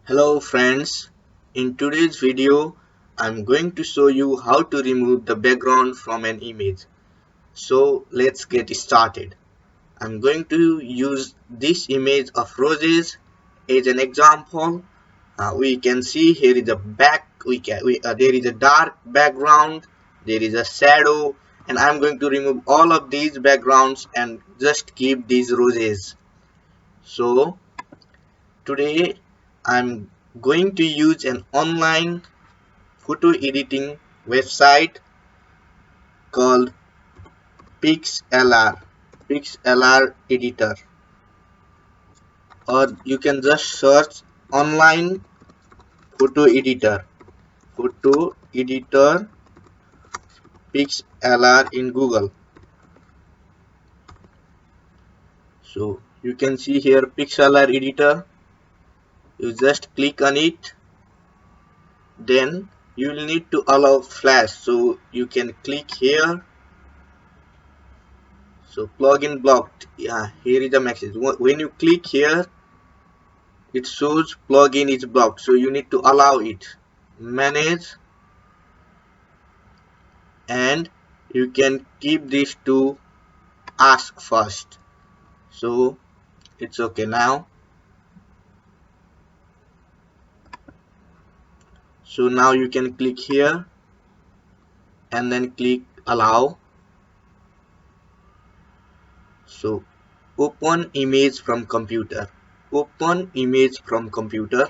Hello friends, in today's video I'm going to show you how to remove the background from an image. So let's get started. I'm going to use this image of roses as an example. We can see here is a there is a dark background, there is a shadow, and I'm going to remove all of these backgrounds and just keep these roses. So today I'm going to use an online photo editing website called PixLR, PixLR editor, or you can just search online photo editor, photo editor PixLR in Google. So you can see here PixLR editor. You just click on it, then you will need to allow flash. So you can click here. So plugin blocked. Yeah, here is the message. When you click here, it shows plugin is blocked, so you need to allow it. Manage, and you can keep this to ask first. So it's okay now. So now you can click here and then click allow. So open image from computer. Open image from computer.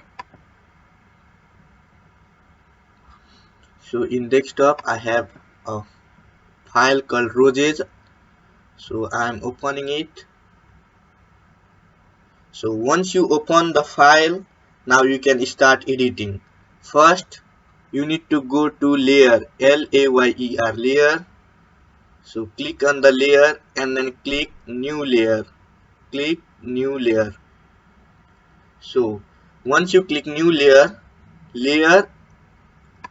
So in desktop I have a file called roses. So I'm opening it. So once you open the file, now you can start editing. First, you need to go to layer, L-A-Y-E-R, layer. So click on the layer and then click new layer. Click new layer. So once you click new layer,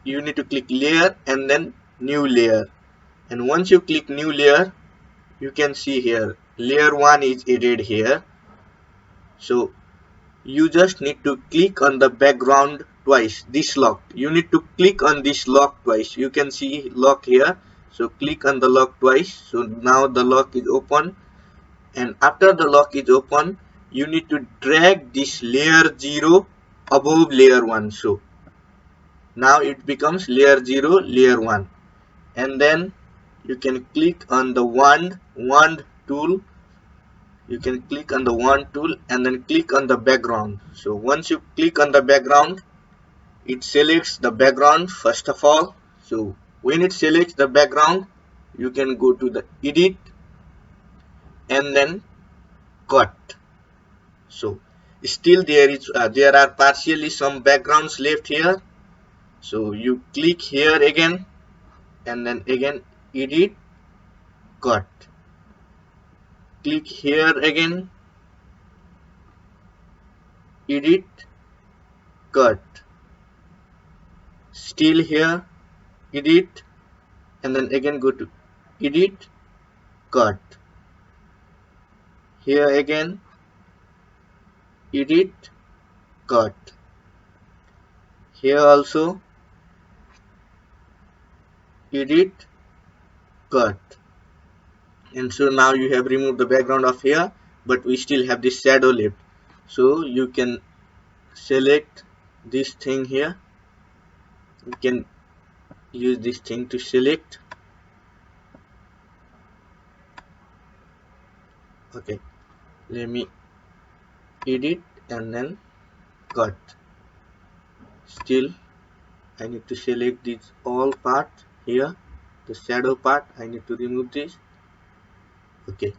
you need to click layer and then new layer. And once you click new layer, you can see here, layer 1 is added here. So you just need to click on the background twice. This lock, you need to click on this lock twice. You can see lock here, so click on the lock twice. So now the lock is open, and after the lock is open, you need to drag this layer 0 above layer 1. So now it becomes layer 0, layer 1, and then you can click on the wand tool. You can click on the wand tool and then click on the background. So once you click on the background, it selects the background first of all. So when it selects the background, you can go to the edit and then cut. So still there are partially some backgrounds left here. So you click here again and then again edit, cut. Click here again, edit, cut. Still here, edit, and then again go to edit, cut. Here again, edit, cut. Here also, edit, cut. And so now you have removed the background of here, but we still have this shadow left. So you can select this thing here. You can use this thing to select. Okay, let me edit and then cut. Still I need to select this all part here, the shadow part. I need to remove this. Okay,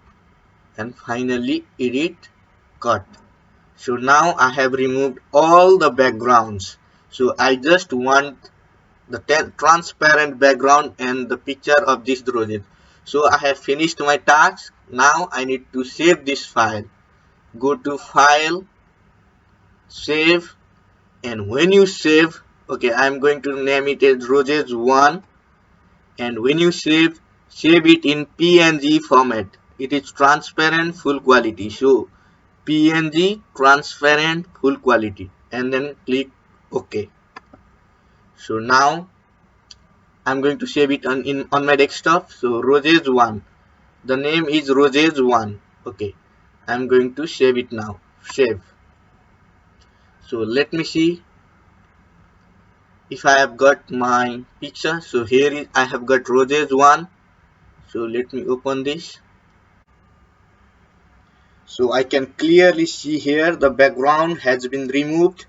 and finally edit, cut. So now I have removed all the backgrounds. So I just want the transparent background and the picture of this roses. So I have finished my task. Now I need to save this file. Go to file, save, and when you save, okay, I'm going to name it as roses 1, and when you save it in PNG format. It is transparent, full quality. So PNG transparent full quality and then click OK. So now I'm going to save it on my desktop. So Roses1, the name is Roses1. Okay, I'm going to save it now. Save. So let me see if I have got my picture. So here is, I have got Roses1. So let me open this. So I can clearly see here the background has been removed,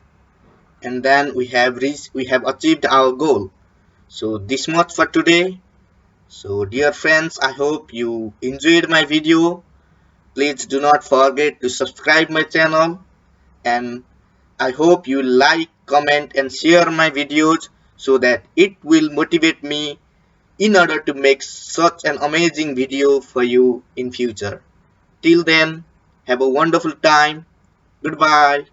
and then we have achieved our goal. So this much for today. So dear friends, I hope you enjoyed my video. Please do not forget to subscribe my channel, and I hope you like, comment and share my videos so that it will motivate me in order to make such an amazing video for you in future. Till then, have a wonderful time. Goodbye.